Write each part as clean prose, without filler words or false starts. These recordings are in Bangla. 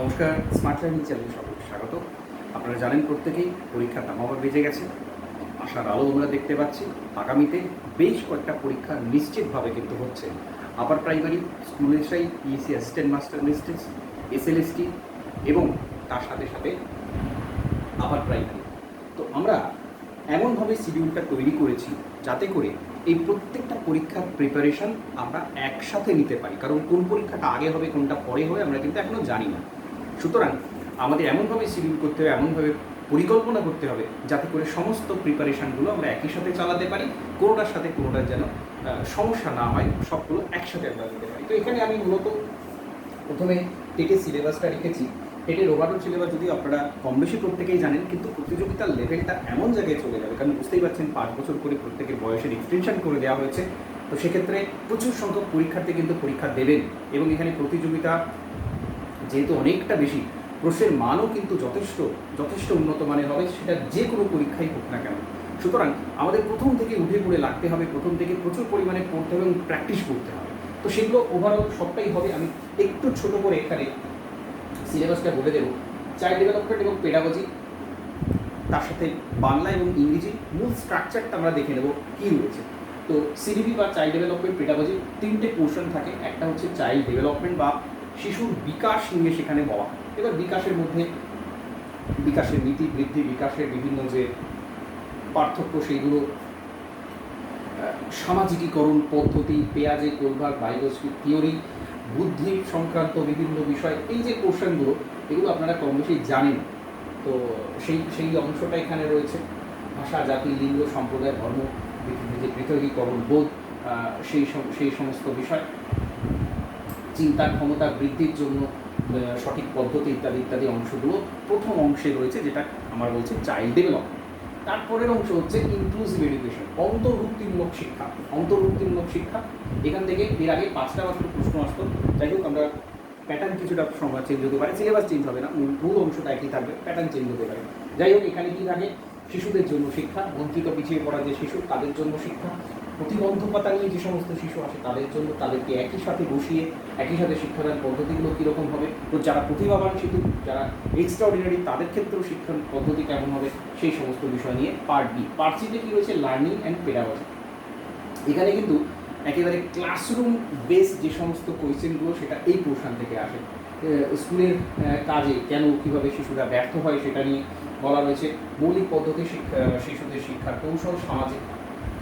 নমস্কার, স্মার্ট লার্নিং চ্যানেলে সকলকে স্বাগত। আপনারা জানেন প্রত্যেকেই পরীক্ষার দামামা বেজে গেছে, আশার আলো আমরা দেখতে পাচ্ছি। আগামীতে বেশ কয়েকটা পরীক্ষা নিশ্চিতভাবে কিন্তু হচ্ছে। Upper primary, school SI, PSC assistant master লিস্টেন্স, এসএলএসটি এবং তার সাথে সাথে আপার প্রাইমারি। তো আমরা এমনভাবে শিডিউলটা তৈরি করেছি যাতে করে এই প্রত্যেকটা পরীক্ষার প্রিপারেশন আমরা একসাথে নিতে পারি, কারণ কোন পরীক্ষাটা আগে হবে কোনটা পরে হবে আমরা কিন্তু এখনও জানি না। সুতরাং আমাদের এমনভাবে শিডিউল করতে হবে, এমনভাবে পরিকল্পনা করতে হবে যাতে করে সমস্ত প্রিপারেশানগুলো আমরা একই সাথে চালাতে পারি, কোনোটার সাথে কোনোটার যেন সমস্যা না হয়, সবগুলো একসাথে আমরা নিতে পারি। তো এখানে আমি মূলত প্রথমে টেটের সিলেবাসটা রেখেছি। টেটের ওভারঅল সিলেবাস যদি আপনারা কম বেশি প্রত্যেকেই জানেন, কিন্তু প্রতিযোগিতার লেভেলটা এমন জায়গায় চলে যাবে, কারণ বুঝতেই পারছেন 5 বছর করে প্রত্যেকের বয়সের এক্সটেনশন করে দেওয়া হয়েছে। তো সেক্ষেত্রে প্রচুর সংখ্যক পরীক্ষার্থী কিন্তু পরীক্ষা দেবেন এবং এখানে প্রতিযোগিতা যেহেতু অনেকটা বেশি, প্রশ্নের মানও কিন্তু যথেষ্ট উন্নত মানের হবে, সেটা যে কোনো পরীক্ষাই হোক না কেন। সুতরাং আমাদের প্রথম থেকে উঠে পড়ে লাগতে হবে, প্রথম থেকে প্রচুর পরিমাণে পড়তে হবে এবং প্র্যাকটিস করতে হবে। তো সেগুলো ওভারঅল সবটাই হবে। আমি একটু ছোট করে এখানে সিলেবাসটা বলে দেবো। চাইল্ড ডেভেলপমেন্ট এবং পেডাগজি, তার সাথে বাংলা এবং ইংরেজি মূল স্ট্রাকচারটা আমরা দেখে নেব কী রয়েছে। তো সিডিপি বা চাইল্ড ডেভেলপমেন্ট পেডাগজি 3টে পোর্শন থাকে। একটা হচ্ছে চাইল্ড ডেভেলপমেন্ট বা শিশুর বিকাশ নিয়ে সেখানে বলা। এবার বিকাশের মধ্যে বিকাশের নীতি, বৃদ্ধি, বিকাশের বিভিন্ন যে পার্থক্য সেইগুলো, সামাজিকীকরণ পদ্ধতি, পেয়াজে কোলভার বায়োলজি থিওরি, বুদ্ধি সংক্রান্ত বিভিন্ন বিষয়, এই যে পোর্শনগুলো এগুলো আপনারা কম বেশি জানেন। তো সেই অংশটা এখানে রয়েছে। ভাষা, জাতি, লিঙ্গ, সম্প্রদায়, ধর্ম, বিভিন্ন যে পৃথকীকরণ বোধ, সেই সমস্ত বিষয়, চিন্তার ক্ষমতা বৃদ্ধির জন্য সঠিক পদ্ধতি ইত্যাদি ইত্যাদি অংশগুলো প্রথম অংশে রয়েছে, যেটা আমার বলছে চাইল্ড ডেভেলপমেন্ট। তারপরের অংশ হচ্ছে ইনক্লুসিভ এডুকেশন, অন্তর্ভুক্তিমূলক শিক্ষা। অন্তর্ভুক্তিমূলক শিক্ষা এখান থেকে এর আগে 5টা মাত্র প্রশ্ন আসতো। যাই হোক, আমরা প্যাটার্ন কিছুটা সময় চেঞ্জ হতে পারে, সিলেবাস চেঞ্জ হবে না, মূল অংশটা একই থাকবে, প্যাটার্ন চেঞ্জ হতে পারে। যাই হোক, এখানে কী থাকে, শিশুদের জন্য শিক্ষা, বঞ্চিত পিছিয়ে পড়া যে শিশু তাদের জন্য শিক্ষা, প্রতিবন্ধকতা নিয়ে যে সমস্ত শিশু আসে তাদের জন্য, তাদেরকে একই সাথে বসিয়ে একই সাথে শিক্ষাদান পদ্ধতিগুলো কীরকম হবে, তো যারা প্রতিভাবান শিশু, যারা এক্সট্রাঅর্ডিনারি, তাদের ক্ষেত্রেও শিক্ষা পদ্ধতি কেমন হবে, সেই সমস্ত বিষয় নিয়ে পার্ট বি। পার্ট সিতে কী রয়েছে, লার্নিং অ্যান্ড পেডাগজি। এখানে কিন্তু একেবারে ক্লাসরুম বেস যে সমস্ত কোয়েশ্চেনগুলো সেটা এই পোর্শন থেকে আসে। স্কুলের কাজে কেন কীভাবে শিশুরা ব্যর্থ হয় সেটা নিয়ে বলা রয়েছে। মৌলিক পদ্ধতি শিশুদের শিক্ষার কৌশল, সামাজিক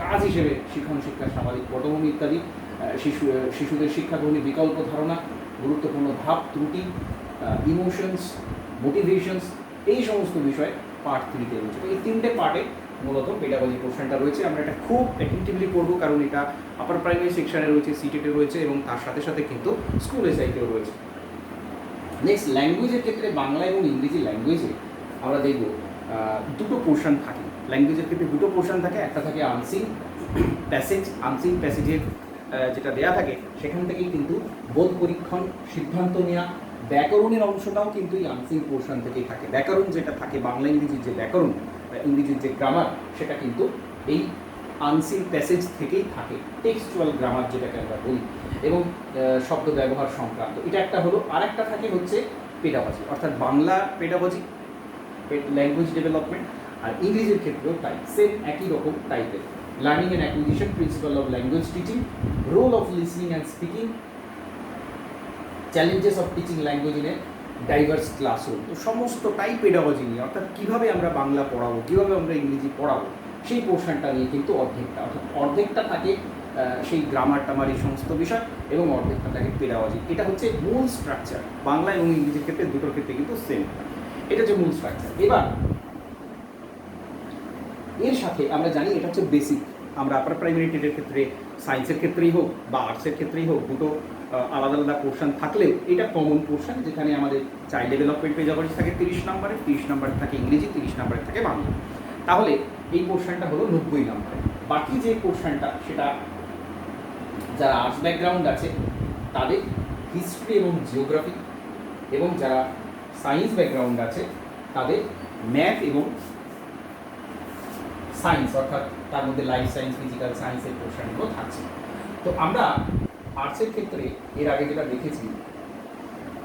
কাজ হিসেবে শিক্ষণ শিক্ষার সামাজিক পটভূমি ইত্যাদি, শিশুদের শিক্ষাগ্রহণের বিকল্প ধারণা, গুরুত্বপূর্ণ ধাপ ত্রুটি, ইমোশনস, মোটিভেশনস, এই সমস্ত বিষয় পার্ট 3তে রয়েছে। তো এই 3টে পার্টে মূলত পেডাগজি পোর্শনটা রয়েছে। আমরা এটা খুব অ্যাটেন্টিভলি করবো, কারণ এটা আপার প্রাইমারি সেকশনে রয়েছে, সিটেটে রয়েছে এবং তার সাথে সাথে কিন্তু স্কুল এসআইতেও রয়েছে। নেক্সট, ল্যাঙ্গুয়েজের ক্ষেত্রে বাংলা এবং ইংরেজি ল্যাঙ্গুয়েজে আমরা দেখব দুটো পোর্শন থাকে। ল্যাঙ্গুয়েজের ক্ষেত্রে দুটো পোর্শন থাকে, একটা থাকে আনসিন প্যাসেজ। আনসিন প্যাসেজের যেটা দেয়া থাকে সেখান থেকেই কিন্তু বোধ পরীক্ষণ, সিদ্ধান্ত নেওয়া, ব্যাকরণের অংশটাও কিন্তু এই আনসিন পোর্শন থেকেই থাকে। ব্যাকরণ যেটা থাকে, বাংলা ইংরেজির যে ব্যাকরণ, ইংরেজির যে গ্রামার, সেটা কিন্তু এই আনসিন প্যাসেজ থেকেই থাকে। টেক্সচুয়াল গ্রামার যেটাকে আমরা বলি, এবং শব্দ ব্যবহার সংক্রান্ত, এটা একটা হলো। আর একটা থাকে হচ্ছে পেডাগজি, অর্থাৎ বাংলা পেডাগজি, ল্যাঙ্গুয়েজ ডেভেলপমেন্ট, আর ইংরেজির ক্ষেত্রেও তাই, সেম একই রকম টাইপের। Learning and acquisition, principle of language teaching, role of listening and speaking, challenges of teaching language in a diverse classroom. তো সমস্তটাই পেডাগজি নিয়ে, অর্থাৎ কীভাবে আমরা বাংলা পড়াবো, কীভাবে আমরা ইংরেজি পড়াবো, সেই পোর্শনটা নিয়ে কিন্তু অর্ধেকটা থাকে সেই গ্রামার টামার এই সমস্ত বিষয়, এবং অর্ধেকটা থাকে পেডাগজি। এটা হচ্ছে মূল স্ট্রাকচার। বাংলা এবং ইংরেজির ক্ষেত্রে দুটোর ক্ষেত্রে কিন্তু সেম, এটা হচ্ছে মূল স্ট্রাকচার। এবার এর সাথে আমরা জানি এটা হচ্ছে বেসিক। আমরা আপার প্রাইমারি টেটের ক্ষেত্রে, সায়েন্সের ক্ষেত্রেই হোক বা আর্টসের ক্ষেত্রেই হোক, দুটো আলাদা আলাদা পোর্শন থাকলেও এটা কমন পোর্শন, যেখানে আমাদের চাইল্ড ডেভেলপমেন্ট পেডাগজি থাকে 30 নম্বরে, 30 নম্বরে থাকে ইংরেজি, 30 নম্বরে থাকে বাংলা। তাহলে এই পোর্শনটা হলো 90 নম্বরে। বাকি যে পোর্শনটা, সেটা যারা আর্টস ব্যাকগ্রাউন্ড আছে তাদের হিস্ট্রি এবং জিওগ্রাফি, এবং যারা সায়েন্স ব্যাকগ্রাউন্ড আছে তাদের ম্যাথ এবং সায়েন্স, অর্থাৎ তার মধ্যে লাইফ সায়েন্স, ফিজিক্যাল সায়েন্সের পোর্শনগুলো থাকছে। তো আমরা আর্টসের ক্ষেত্রে এর আগে যেটা দেখেছি,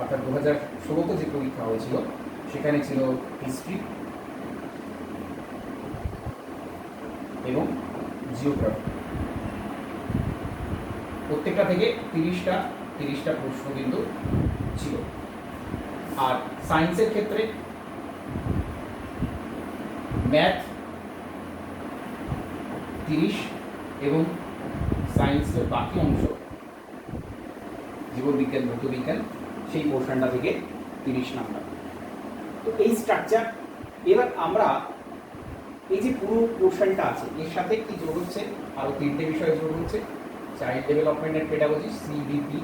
অর্থাৎ 2016তে যে পরীক্ষা হয়েছিল সেখানে ছিল হিস্ট্রি এবং জিওগ্রাফি। প্রত্যেকটা থেকে 30টা প্রশ্ন কিন্তু ছিল। আর সায়েন্সের ক্ষেত্রে ম্যাথ 30 এবং সায়েন্সের বাকি অংশ জীববিজ্ঞান ভৌতবিজ্ঞান সেই পোর্শনটা থেকে 30 নাম্বার। তো এই স্ট্রাকচার। এবার আমরা এই যে পুরো পোর্শনটা আছে এর সাথে কি যোগ হচ্ছে, আরও 3টে বিষয় যোগ হচ্ছে। Child development and pedagogy CDP,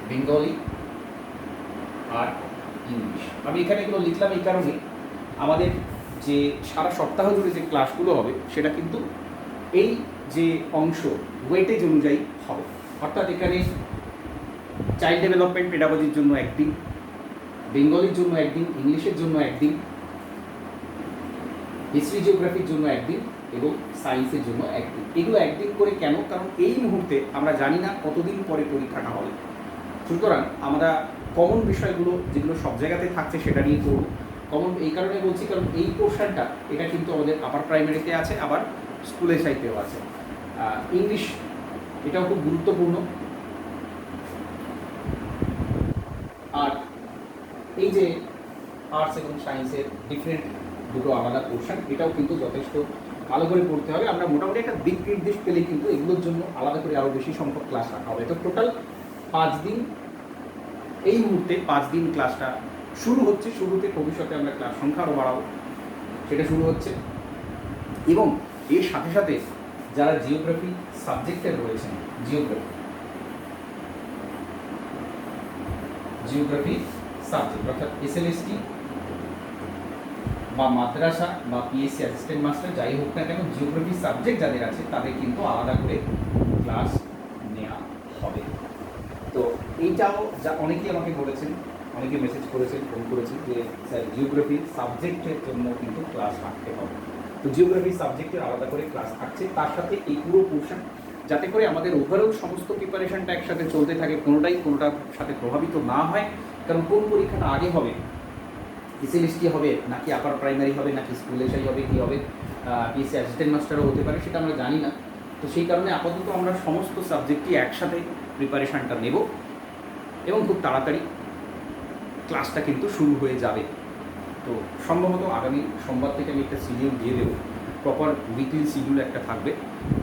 Bengali আর ইংলিশ। আমি এখানে এগুলো লিখলাম এই কারণে আমাদের যে সারা সপ্তাহ জুড়ে যে ক্লাসগুলো হবে সেটা কিন্তু এই যে অংশ ওয়েটেজ অনুযায়ী হবে। অর্থাৎ এখানে চাইল্ড ডেভেলপমেন্ট পেডাগজির জন্য একদিন, বেঙ্গলির জন্য একদিন, ইংলিশের জন্য একদিন, হিস্ট্রি জিওগ্রাফির জন্য একদিন এবং সায়েন্সের জন্য একদিন। এগুলো একদিন করে কেন? কারণ এই মুহূর্তে আমরা জানি না কতদিন পরে পরীক্ষাটা হবে। সুতরাং আমরা কমন বিষয়গুলো যেগুলো সব জায়গাতে থাকছে সেটা নিয়ে করব। কমন এই কারণে বলছি কারণ এই পোর্শনটা এটা কিন্তু আমাদের আপার প্রাইমারিতে আছে, আবার স্কুলের সাইতেও আছে। ইংলিশ এটাও খুব গুরুত্বপূর্ণ। আর এই যে আর্টস এবং সায়েন্সের ডিফারেন্ট দুটো আলাদা পোর্শন, এটাও কিন্তু যথেষ্ট ভালো করে পড়তে হবে। আমরা মোটামুটি একটা দিক নির্দেশ পেলে কিন্তু এগুলোর জন্য আলাদা করে আরও বেশি সংখ্যক ক্লাস রাখা হবে। তো টোটাল 5 দিন, এই মুহূর্তে 5 দিন ক্লাসটা শুরু হচ্ছে। শুরুতে ভবিষ্যতে আমরা ক্লাস সংখ্যা আরও বাড়াবো, সেটা শুরু হচ্ছে। এবং এর সাথে সাথে যারা জিওগ্রাফি সাবজেক্টের রয়েছেন, জিওগ্রাফি সাবজেক্ট অর্থাৎ এসএলএসটি বা মাদ্রাসা বা পিএসসি অ্যাসিস্ট্যান্ট মাস্টার যাই হোক না কেন, জিওগ্রাফি সাবজেক্ট যাদের আছে তাদের কিন্তু আলাদা করে ক্লাস নেওয়া হবে। তো এইটাও যা অনেকেই আমাকে বলেছেন, অনেকে মেসেজ করেছেন, ফোন করেছেন যে স্যার জিওগ্রাফি সাবজেক্টের জন্য কিন্তু ক্লাস রাখতে হবে। তো জিওগ্রাফি সাবজেক্টের আলাদা করে ক্লাস থাকছে, তার সাথে এই পুরো পোর্শন, যাতে করে আমাদের ওভারঅল সমস্ত প্রিপারেশনটা একসাথে চলতে থাকে, কোনোটার সাথে প্রভাবিত না হয়। কারণ কোন পরীক্ষাটা আগে হবে, এসএলএসটি হবে নাকি আপার প্রাইমারি হবে নাকি স্কুল এসআই হবে, কী হবে, পিএসসি অ্যাসিস্ট্যান্ট মাস্টারও হতে পারে, সেটা আমরা জানি না। তো সেই কারণে আপাতত আমরা সমস্ত সাবজেক্টই একসাথে প্রিপারেশানটা নেব এবং খুব তাড়াতাড়ি ক্লাসটা কিন্তু শুরু হয়ে যাবে। তো সম্ভবত আগামী সোমবার থেকে আমি একটা শিডিউল দিয়ে দেবো। প্রপার উইকলি শিডিউল একটা থাকবে,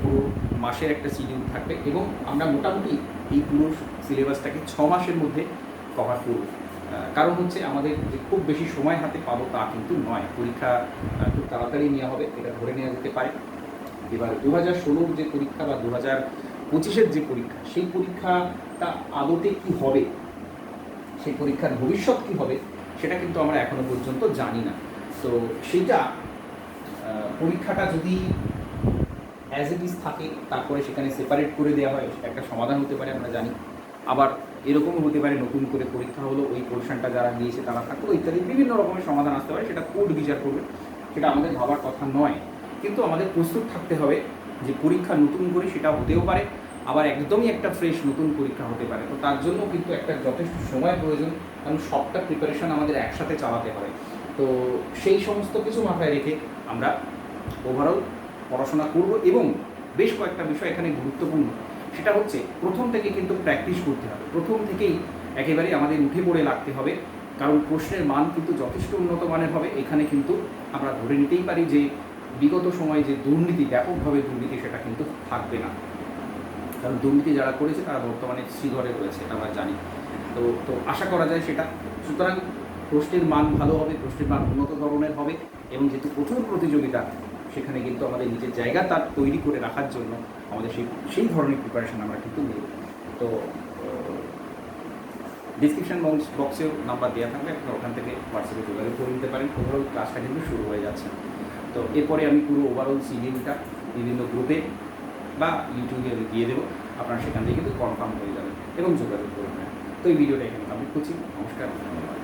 পুরো মাসের একটা শিডিউল থাকবে এবং আমরা মোটামুটি এই পুরো সিলেবাসটাকে 6 মাসের মধ্যে কভার করব। কারণ হচ্ছে আমাদের যে খুব বেশি সময় হাতে পাবো তা কিন্তু নয়। পরীক্ষা খুব তাড়াতাড়ি নেওয়া হবে, এটা ধরে নেওয়া যেতে পারে। এবার 2016 যে পরীক্ষা বা 2025-এর যে পরীক্ষা, সেই পরীক্ষাটা আদতে কি হবে, সেই পরীক্ষার ভবিষ্যৎ কী হবে, সেটা কিন্তু আমরা এখনো পর্যন্ত জানি না। তো সেইটা পরীক্ষাটা যদি অ্যাজ ইট ইজ থাকে, তারপরে সেখানে সেপারেট করে দেওয়া হয়, একটা সমাধান হতে পারে আমরা জানি। আবার এরকমও হতে পারে নতুন করে পরীক্ষা হলো, ওই পোর্শনটা যারা দিয়েছে তারা থাকলো, ইত্যাদি বিভিন্ন রকমের সমাধান আসতে পারে। সেটা কোর্ট বিচার করবে, সেটা আমাদের ভাবার কথা নয়। কিন্তু আমাদের প্রস্তুত থাকতে হবে যে পরীক্ষা নতুন করে সেটা হতেও পারে, আবার একদমই একটা ফ্রেশ নতুন পরীক্ষা হতে পারে। তো তার জন্য কিন্তু একটা যথেষ্ট সময় প্রয়োজন, কারণ সবটা প্রিপারেশন আমাদের একসাথে চালাতে হবে। তো সেই সমস্ত কিছু মাথায় রেখে আমরা ওভারঅল পড়াশোনা করব। এবং বেশ কয়েকটা বিষয় এখানে গুরুত্বপূর্ণ, সেটা হচ্ছে প্রথম থেকে কিন্তু প্র্যাকটিস করতে হবে। প্রথম থেকেই একেবারে আমাদের উঠে পড়ে লাগতে হবে, কারণ প্রশ্নের মান কিন্তু যথেষ্ট উন্নত মানের হবে। এখানে কিন্তু আমরা ধরে নিতেই পারি যে বিগত সময়ে যে দুর্নীতি, ব্যাপকভাবে দুর্নীতি, সেটা কিন্তু থাকবে না। কারণ দুর্নীতি যারা করেছে তারা বর্তমানে শ্রীধরে রয়েছে, এটা আমরা জানি। তো আশা করা যায় সেটা। সুতরাং প্রশ্নের মান ভালো হবে, প্রশ্নের মান উন্নত ধরনের হবে এবং যেহেতু প্রচুর প্রতিযোগিতা, সেখানে কিন্তু আমাদের নিজের জায়গা তার তৈরি করে রাখার জন্য আমাদের সেই ধরনের প্রিপারেশন আমরা কিন্তু নেব। তো ডিসক্রিপশন বক্সেও নাম্বার দেওয়া থাকবে, আপনারা ওখান থেকে হোয়াটসঅ্যাপে যোগাযোগ করে নিতে পারেন। ওভারঅল ক্লাসটা কিন্তু শুরু হয়ে যাচ্ছে। তো এরপরে আমি পুরো ওভারঅল শিডিউলটা বিভিন্ন গ্রুপে বা ইউটিউবে দিয়ে দেবো, আপনারা সেখান থেকে কিন্তু কনফার্ম হয়ে যাবেন এবং যোগাযোগ করবেন। তো এই ভিডিওটা এখানে কমপ্লিট করছি। নমস্কার, ধন্যবাদ।